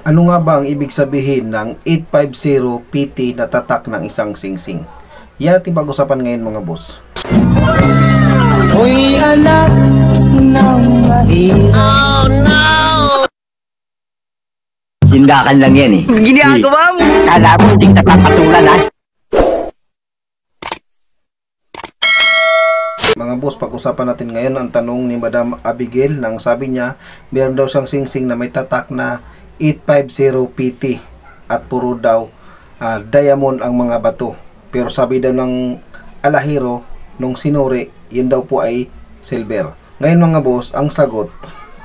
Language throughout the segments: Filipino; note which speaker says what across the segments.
Speaker 1: Ano nga ba ang ibig sabihin ng 850 PT na tatak ng isang singsing? Yan ating pag-usapan ngayon mga boss.
Speaker 2: Uy, anak ng mahirap.
Speaker 3: Oh no!
Speaker 2: Sindakan lang yan eh.
Speaker 3: Ginagawa mo!
Speaker 2: Kala mo hindi kita papatulan ha?
Speaker 1: Mga boss, pag-usapan natin ngayon ang tanong ni Madam Abigail nang sabi niya, meron daw siyang singsing na may tatak na 850 PT at puro daw diamond ang mga bato. Pero sabi daw ng alahero nung sinuri, yun daw po ay silver. Ngayon mga boss, ang sagot,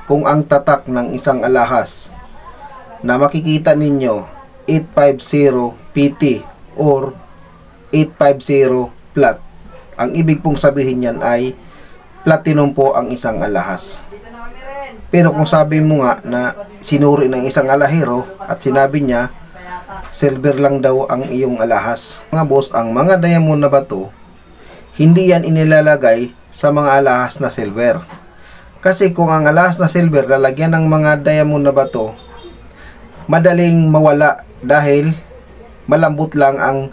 Speaker 1: kung ang tatak ng isang alahas na makikita ninyo 850 PT or 850 flat, ang ibig pong sabihin yan ay platinum po ang isang alahas. Pero kung sabi mo nga na sinuri ng isang alahero at sinabi niya silver lang daw ang iyong alahas. Mga boss, ang mga diamond na bato, hindi yan inilalagay sa mga alahas na silver. Kasi kung ang alahas na silver lalagyan ng mga diamond na bato, madaling mawala dahil malambot lang ang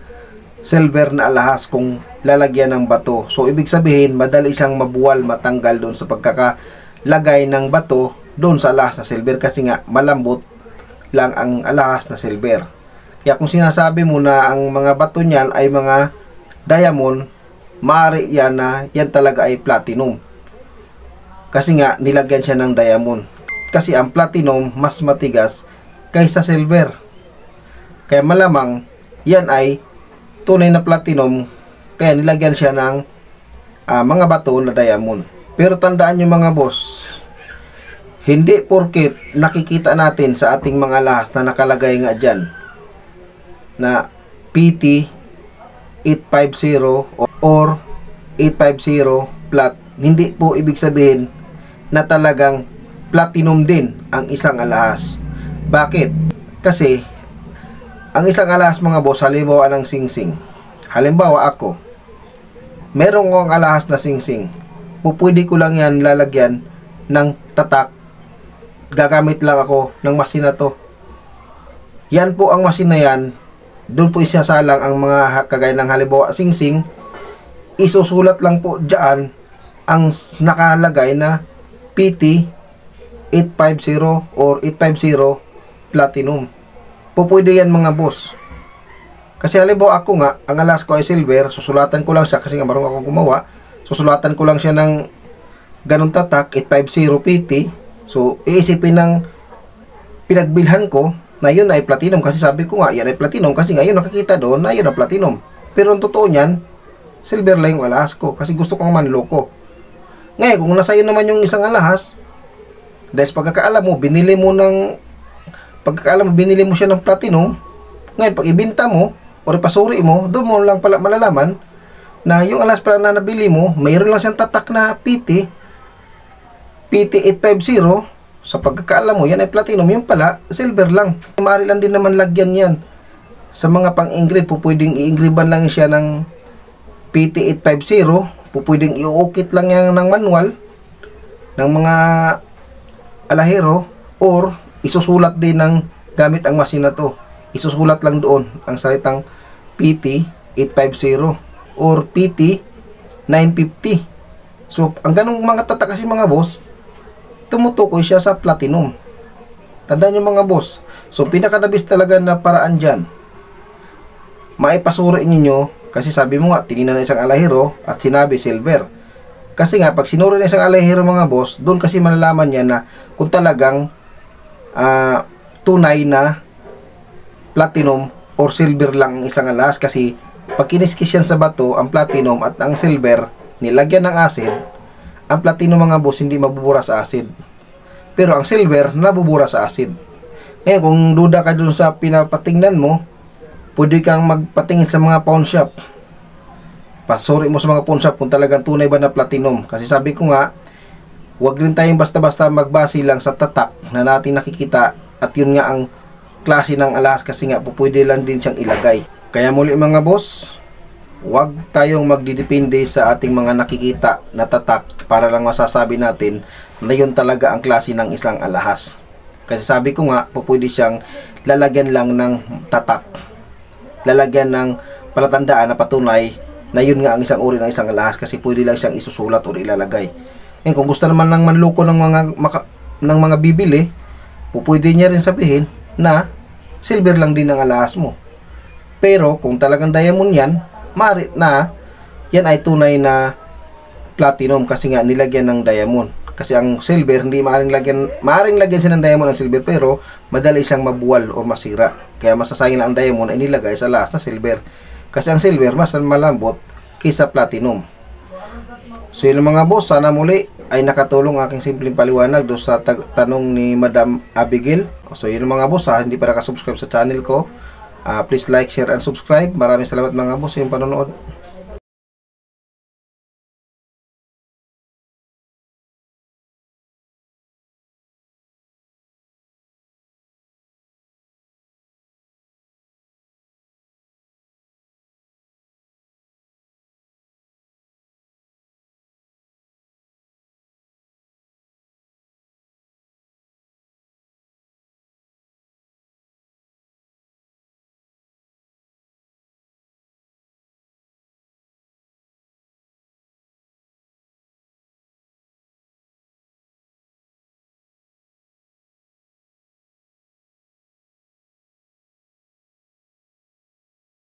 Speaker 1: silver na alahas kung lalagyan ng bato. So ibig sabihin, madali siyang mabuwal, matanggal doon sa pagkakalagay ng bato doon sa alahas na silver kasi nga malambot lang ang alahas na silver. Kaya kung sinasabi mo na ang mga bato niyan ay mga diamond, maaari yan na yan talaga ay platinum. Kasi nga nilagyan siya ng diamond. Kasi ang platinum mas matigas kaysa silver. Kaya malamang yan ay tunay na platinum, kaya nilagyan siya ng mga bato na diamond. Pero tandaan nyo mga boss, hindi porket nakikita natin sa ating mga lahas na nakalagay nga dyan na PT 850 or 850 flat, hindi po ibig sabihin na talagang platinum din ang isang alahas. Bakit? Kasi ang isang alahas mga boss, halimbawa ng singsing. Halimbawa ako, meron kong alahas na singsing. Pupwede ko lang yan lalagyan ng tatak. Gagamit lang ako ng masina to. Yan po ang masina yan. Doon po isasalang ang mga kagaya ng halimbawa singsing. Isusulat lang po dyan ang nakalagay na PT 850 or 850 platinum. Pupwede yan mga boss. Kasi halimbawa ako nga, ang alas ko ay silver, susulatan ko lang siya kasi nga marunong akong gumawa. Susulatan ko lang siya ng ganun tatak, 850 PT. So, iisipin ng pinagbilhan ko na yun ay platinum kasi sabi ko nga, yan ay platinum kasi nga yun nakikita doon na yun ang platinum. Pero ang totoo niyan, silver lang yung alahas ko kasi gusto kong manloko. Ngayon, kung nasa iyo naman yung isang alahas, dahil pagkakaalam mo, binili mo siya ng platinum. Ngayon, pag ibenta mo o ipasuri mo, doon mo lang pala malalaman na yung alas pala na nabili mo, mayroon lang siyang tatak na PT 850. Sa pagkakaalam mo, yan ay platinum, yung pala silver lang. Maaari lang din naman lagyan yan sa mga pang-engrave. Pupwedeng i-engravean lang siya ng PT 850. Pupwedeng i-ukit lang yan ng manual ng mga alahero or isusulat din ng gamit ang masina to. Isusulat lang doon ang salitang PT 850 or PT 950. So, ang ganong mga tatak kasi mga boss, tumutukoy siya sa platinum. Tandaan nyo mga boss. So, pinakadabis talaga na paraan dyan, maipasuri ninyo, kasi sabi mo nga, tinignan ng isang alahero at sinabi silver. Kasi nga, pag sinuri ng isang alahero mga boss, doon kasi malalaman niya na kung talagang tunay na platinum or silver lang ang isang alahas. Kasi pag kiniskis yan sa bato, ang platinum at ang silver nilagyan ng acid, ang platinum mga boss hindi mabubura sa acid, pero ang silver nabubura sa acid. Ngayon kung duda ka dun sa pinapatingnan mo, pwede kang magpatingin sa mga pawn shop. Pasuri mo sa mga pawn shop kung talagang tunay ba na platinum. Kasi sabi ko nga, huwag rin tayong basta-basta magbase lang sa tatak na natin nakikita at yun nga ang klase ng alahas kasi nga pupwede lang din siyang ilagay. Kaya muli mga boss, huwag tayong magdidepende sa ating mga nakikita na tatak para lang masasabi natin na yun talaga ang klase ng isang alahas. Kasi sabi ko nga, pwede siyang lalagyan lang ng tatak. Lalagyan ng palatandaan na patunay na yun nga ang isang uri ng isang alahas, kasi pwede lang siyang isusulat o ilalagay. And kung gusto naman ng manloko ng mga bibili, pwede niya rin sabihin na silver lang din ang alahas mo. Pero kung talagang diamond yan, maaari na yan ay tunay na platinum kasi nga nilagyan ng diamond. Kasi ang silver hindi maaring lagyan siya ng diamond ang silver, pero madali siyang mabuwal o masira. Kaya masasayang na ang diamond ay nilagay sa alahas na silver. Kasi ang silver mas malambot kaysa platinum. So yun mga boss, sana muli ay nakatulong aking simpleng paliwanag do sa tanong ni Madam Abigail. So yun mga boss, hindi pa nakasubscribe sa channel ko, please like, share and subscribe. Maraming salamat mga boss sa iyong panonood.